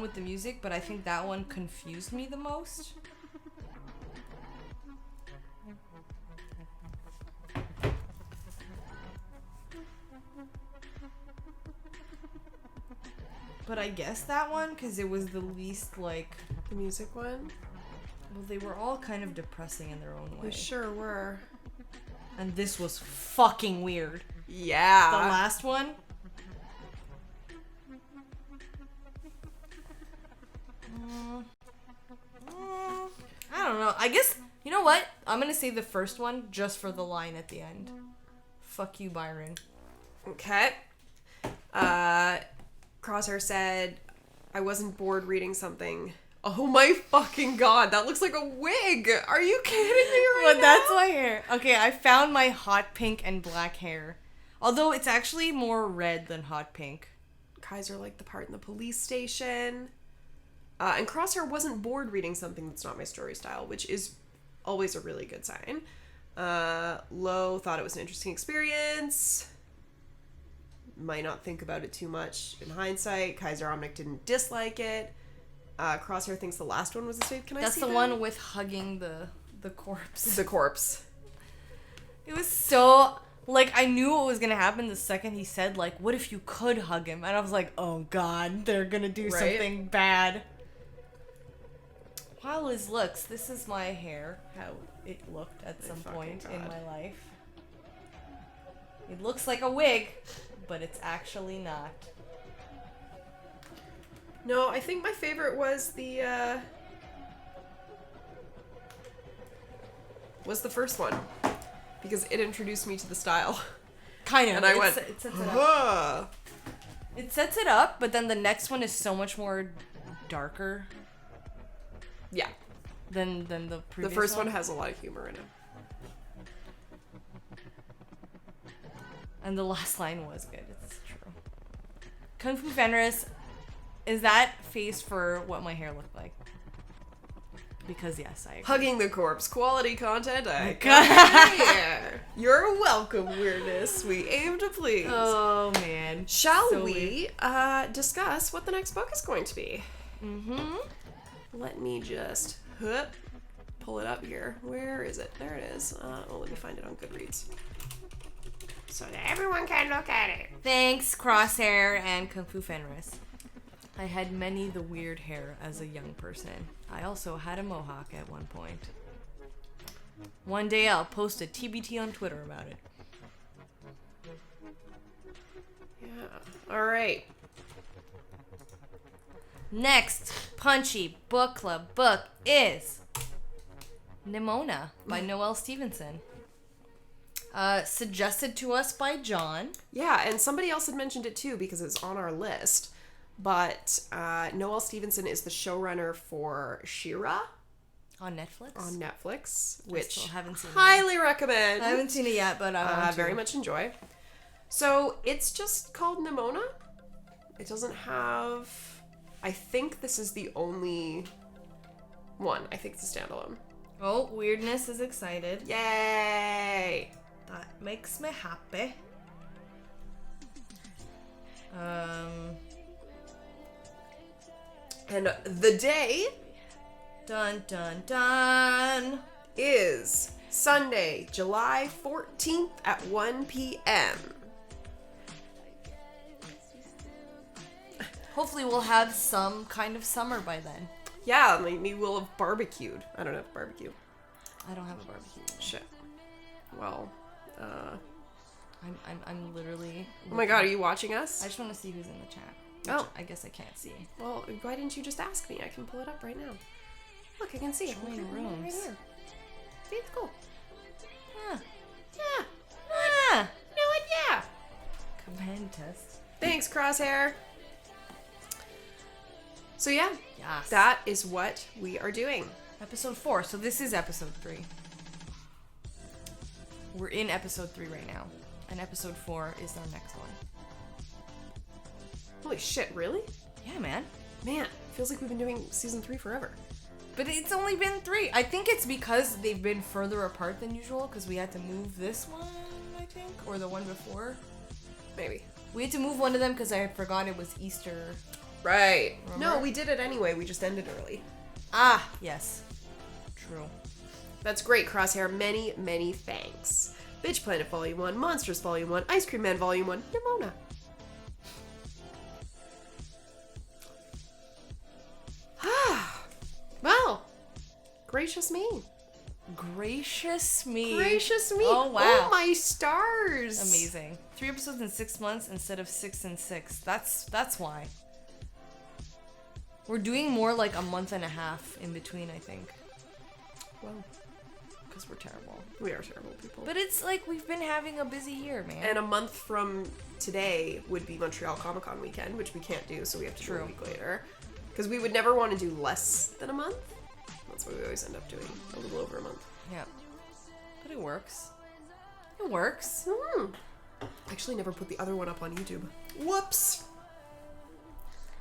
with the music, but I think that one confused me the most. But I guess that one, because it was the least, like... The music one? Well, they were all kind of depressing in their own way. They sure were. And this was fucking weird. Yeah. The last one? I don't know. I guess, you know what? I'm gonna say the first one just for the line at the end. Fuck you, Byron. Okay. Crosshair said, I wasn't bored reading something. Oh my fucking god, that looks like a wig! Are you kidding me right now? That's my hair. Okay, I found my hot pink and black hair. Although it's actually more red than hot pink. Kaiser liked the part in the police station. And Crosshair wasn't bored reading something that's not my story style, which is always a really good sign. Lo thought it was an interesting experience. Might not think about it too much in hindsight. Kaiser Omnic didn't dislike it. Crosshair thinks the last one was a save. Can I see That's the one with hugging the corpse. The corpse. It was so... Like, I knew what was gonna happen the second he said, like, what if you could hug him? And I was like, oh god, they're gonna do something bad. Wow, his looks. This is my hair, how it looked at some point in my life. It looks like a wig, but it's actually not. No, I think my favorite was the was the first one. Because it introduced me to the style. Kind of. And I went, it sets it up. It sets it up, but then the next one is so much more darker. Yeah. Than the previous The first one has a lot of humor in it. And the last line was good. It's true. Kung Fu Fenris, is that face for what my hair looked like? Because yes, I agree. Hugging the corpse. Quality content I come here. You're welcome, weirdness. We aim to please. Oh, man. Shall So we discuss what the next book is going to be? Mm-hmm. Let me just pull it up here. Where is it? There it is. Let me find it on Goodreads. So that everyone can look at it. Thanks, Crosshair and Kung Fu Fenris. I had many the weird hair as a young person. I also had a mohawk at one point. One day I'll post a TBT on Twitter about it. Yeah. All right. Next Punchy Book Club book is Nimona by Noelle Stevenson. Suggested to us by John. Yeah, and somebody else had mentioned it too because it's on our list. But Noelle Stevenson is the showrunner for She-Ra On Netflix? on Netflix, which still haven't seen highly recommend. I haven't seen it yet, but I want to. Very much enjoy. So it's just called Nimona. It doesn't have... I think this is the only one. I think it's a standalone. Oh, Weirdness is excited. Yay! That makes me happy. And the day Dun dun dun. is Sunday, July 14th at 1 p.m. Hopefully we'll have some kind of summer by then. Yeah, maybe we'll have barbecued. I don't have barbecue. I don't have a barbecue. Shit. Well, I'm literally. Oh my god, are you watching us? I just want to see who's in the chat. Oh. I guess I can't see. Well, why didn't you just ask me? I can pull it up right now. Look, I can see it. Join Right rooms. here. See, it's cool. Yeah. Yeah. Ah. No, yeah. Command test. Thanks, Crosshair. So yeah, Yes. that is what we are doing. Episode 4. So this is episode 3. We're in episode 3 right now. And episode 4 is our next one. Holy shit, really? Yeah, man. Man, feels like we've been doing season 3 forever. But it's only been 3. I think it's because they've been further apart than usual, because we had to move this one, I think, or the one before. Maybe. We had to move one of them because I forgot it was Easter. Right. Remember? No, we did it anyway. We just ended early. Ah, yes. True. That's great, Crosshair. Many, many thanks. Bitch Planet Volume 1, Monsters Volume 1, Ice Cream Man Volume 1, Nimona. Well, gracious me. Gracious me. Gracious me. Oh, wow. Oh, my stars. Amazing. 3 episodes in 6 months instead of 6 in 6. That's why. We're doing more like a month and a half in between, I think. Well, Because we're terrible. we are terrible people. But it's like we've been having a busy year, man. And a month from today would be Montreal Comic Con weekend, which we can't do, so we have to do True. a week later. Because we would never want to do less than a month. That's why we always end up doing a little over a month. Yeah. But it works. It works. Actually, never put the other one up on YouTube. Whoops.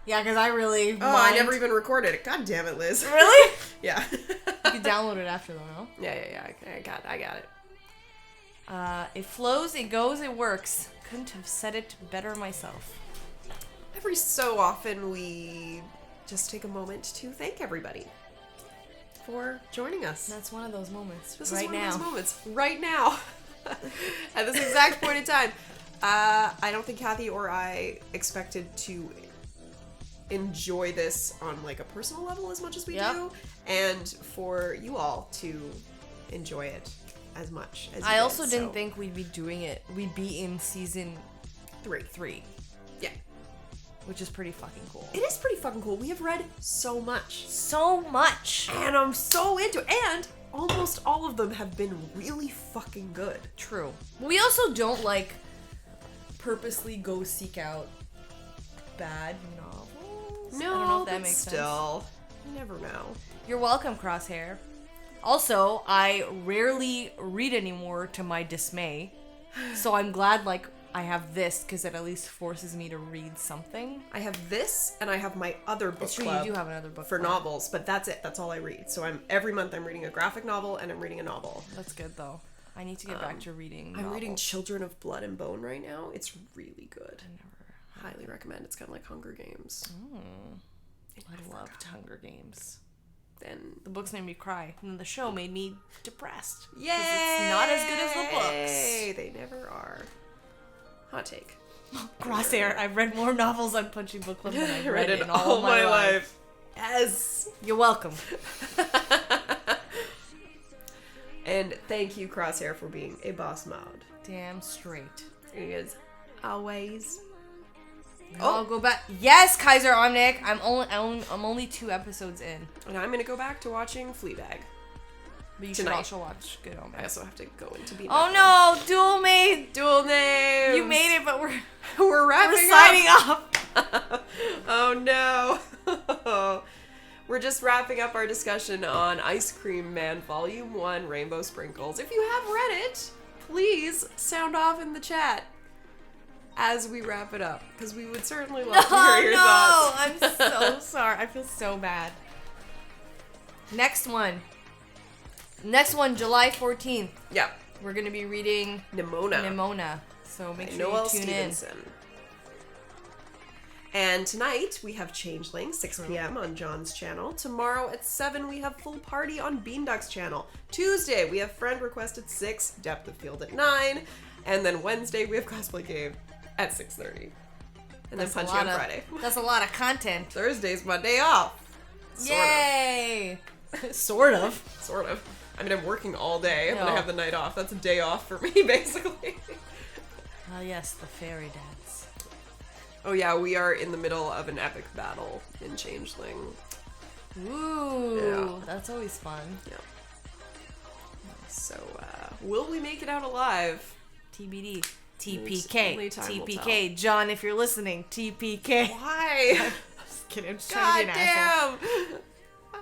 Yeah, because I really Oh, I never even recorded it. God damn it, Liz. Really? Yeah. You can download it after, though, no? Yeah. I got it. It flows, it goes, it works. Couldn't have said it better myself. Every so often, we just take a moment to thank everybody for joining us. That's one of those moments. This right is one now. of those moments. Right now. At this exact point in time. I don't think Cathy or I expected to enjoy this on like a personal level as much as we do, and for you all to enjoy it as much as you I did, also didn't so. think we'd be doing it. We'd be in season 3. Yeah. Which is pretty fucking cool. It is pretty fucking cool. We have read so much. So much. And I'm so into it. And almost all of them have been really fucking good. True. We also don't, like, purposely go seek out bad novels. No, I don't know if that but makes still, you never know. You're welcome, Crosshair. Also, I rarely read anymore, to my dismay. So I'm glad, like, I have this, because it at least forces me to read something. I have this, and I have my other book It's true, club you do have another book for club. novels, but that's it. That's all I read. So every month I'm reading a graphic novel, and I'm reading a novel. That's good, though. I need to get back to reading I'm reading novels. Children of Blood and Bone right now. It's really good. Highly recommend. It's kind of like Hunger Games. I loved Hunger Games. Then The books made me cry, and the show made me depressed. yay! It's not as good as the books. They never are. Hot take. Crosshair, I've read more novels on Punchy Book Club than I've Read read it in all my life. Yes. You're welcome. And thank you, Crosshair, for being a boss mod. Damn straight. He is always. I'll go back. Yes, Kaiser Omnic. I'm only 2 episodes in. And I'm gonna go back to watching Fleabag. But you Tonight. should also watch Good Omens. I also have to go into Be Oh no, dual made. Dual names. You made it, but We're wrapping we're signing up. Oh no. We're just wrapping up our discussion on Ice Cream Man Volume 1 Rainbow Sprinkles. If you have read it, please sound off in the chat as we wrap it up, because we would certainly love to hear your thoughts. I'm so sorry. I feel so bad. Next one, July 14th. Yeah. We're going to be reading Nimona. So make sure Noel you tune Stevenson. And tonight we have Changeling, 6 p.m. on John's channel. Tomorrow at 7 we have Full Party on Beanduck's channel. Tuesday we have Friend Request at 6, Depth of Field at 9. And then Wednesday we have Cosplay Game at 6:30. And then Punchy on Friday. That's a lot of content. Thursday's my day off. Yay! Sort of. Sort of. I mean, I'm working all day and then I No. have the night off. That's a day off for me, basically. Oh yes, the fairy dance. Oh yeah, we are in the middle of an epic battle in Changeling. Ooh, Yeah. that's always fun. Yeah. So, will we make it out alive? TBD. Only TPK. time will TPK. John, if you're listening, TPK. Why? Just kidding. I'm just trying to God be an asshole. damn!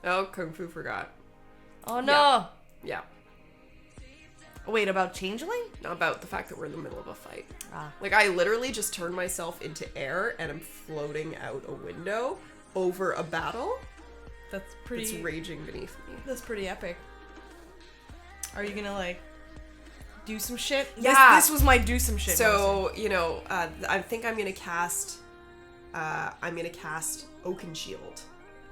Oh, Kung Fu forgot. Oh no. Yeah. Wait, about Changeling? About the fact that we're in the middle of a fight. Ah. Like, I literally just turned myself into air and I'm floating out a window over a battle That's pretty. that's raging beneath me. That's pretty epic. Are you gonna like do some shit? Yeah. This was my do some shit. So, you know, I think I'm gonna cast Oaken Shield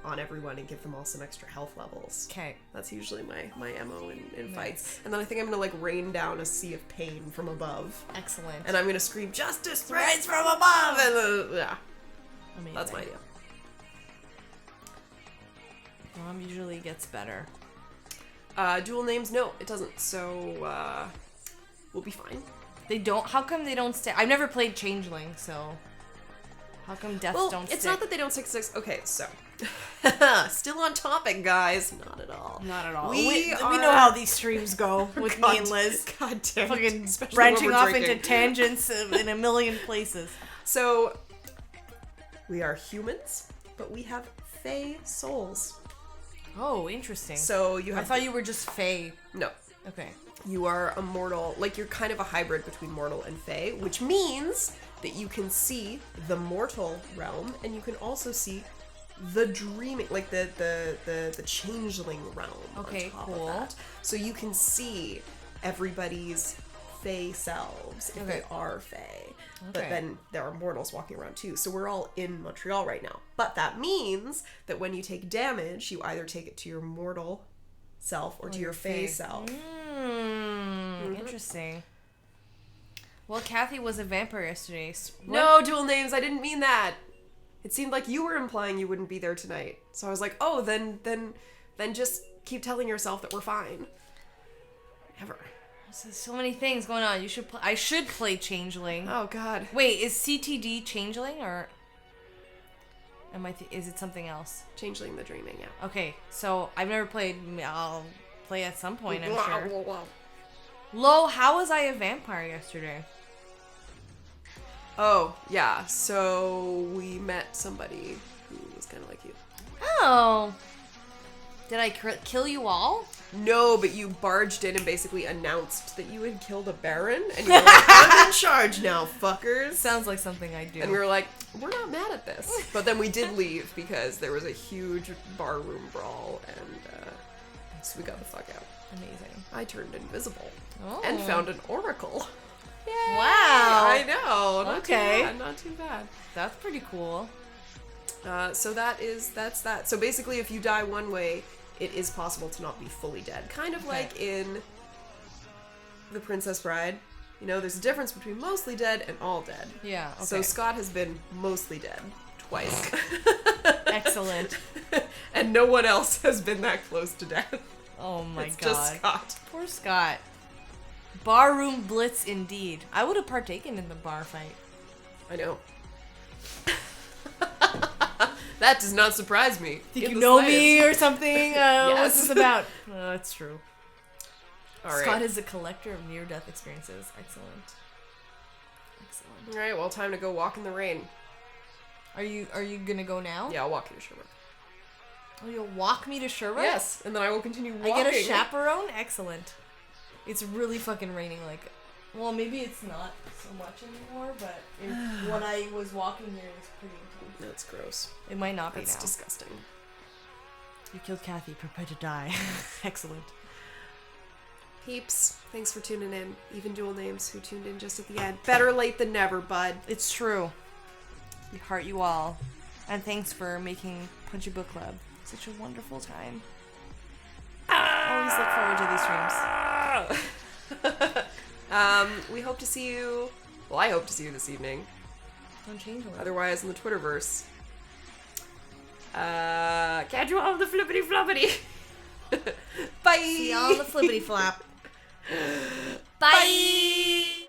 on everyone and give them all some extra health levels. Okay. That's usually my MO in Nice. fights. And then I think I'm gonna like rain down a sea of pain from above. Excellent. And I'm gonna scream, "Justice reigns from above!" And yeah, Amazing. that's my idea. Mom usually gets better. Dual names? No, it doesn't. So, we'll be fine. They don't. How come they don't stay? I've never played Changeling, so how come deaths Well, don't stick? it's not that they don't stick. Okay, so still on topic, guys. Not at all. Not at all. We know how these streams go with me and God- Liz. God damn it. Fucking Especially branching when we're off drinking. into tangents in a million places. So, we are humans, but we have Fey souls. Oh, interesting. So you I have. thought you were just Fae. No. Okay. You are a mortal, like you're kind of a hybrid between mortal and Fey, which means that you can see the mortal realm and you can also see the dreaming, like the changeling realm. Okay, on top cool. Of that. So you can see everybody's Fey selves if they Okay. are Fey. But Okay. then there are mortals walking around too. So we're all in Montreal right now. But that means that when you take damage, you either take it to your mortal self or to your Fey self. Interesting. Well, Cathy was a vampire yesterday. No, dual names. I didn't mean that. It seemed like you were implying you wouldn't be there tonight. So I was like, oh, then just keep telling yourself that we're fine. Never. There's so many things going on. I should play Changeling. Oh God. Wait, is CTD Changeling or? Is it something else? Changeling the Dreaming, yeah. Okay, so I've never played. I'll play at some point, I'm sure. Lo, how was I a vampire yesterday? Oh, yeah. So we met somebody who was kind of like you. Oh. Did I kill you all? No, but you barged in and basically announced that you had killed a baron, and you were like, I'm in charge now, fuckers. Sounds like something I do. And we were like, we're not mad at this. But then we did leave because there was a huge barroom brawl, and so we got the fuck out. Amazing. I turned invisible Oh. and found an oracle. Yay! Wow. I know. Not Okay. Too bad, not too bad. That's pretty cool. So that's that. So basically, if you die one way, it is possible to not be fully dead. Kind of like in The Princess Bride. You know, there's a difference between mostly dead and all dead. Yeah, okay. So Scott has been mostly dead twice. Excellent. And no one else has been that close to death. Oh my It's god. just Scott. Poor Scott. Barroom blitz indeed. I would have partaken in the bar fight. I know. That does not surprise me. Think you know me or something? What's this about? That's true. All right. Scott is a collector of near-death experiences. Excellent. All right, well, time to go walk in the rain. Are you gonna go now? Yeah, I'll walk you to Sherbrooke. Oh, you'll walk me to Sherbrooke? Yes, and then I will continue walking. I get a chaperone? Excellent. It's really fucking raining, like... Well, maybe it's not so much anymore, but when I was walking here, it was pretty intense. That's gross. It might not be now. That's disgusting. You killed Cathy. Prepare to die. Excellent. Peeps, thanks for tuning in. Even dual names who tuned in just at the end. Better late than never, bud. It's true. We heart you all. And thanks for making Punchy Book Club such a wonderful time. Always look forward to these streams. We hope to see you... Well, I hope to see you this evening. Don't change it. Otherwise, in the Twitterverse. Catch you all the flippity floppity. Bye! See you on the flippity flap. Bye!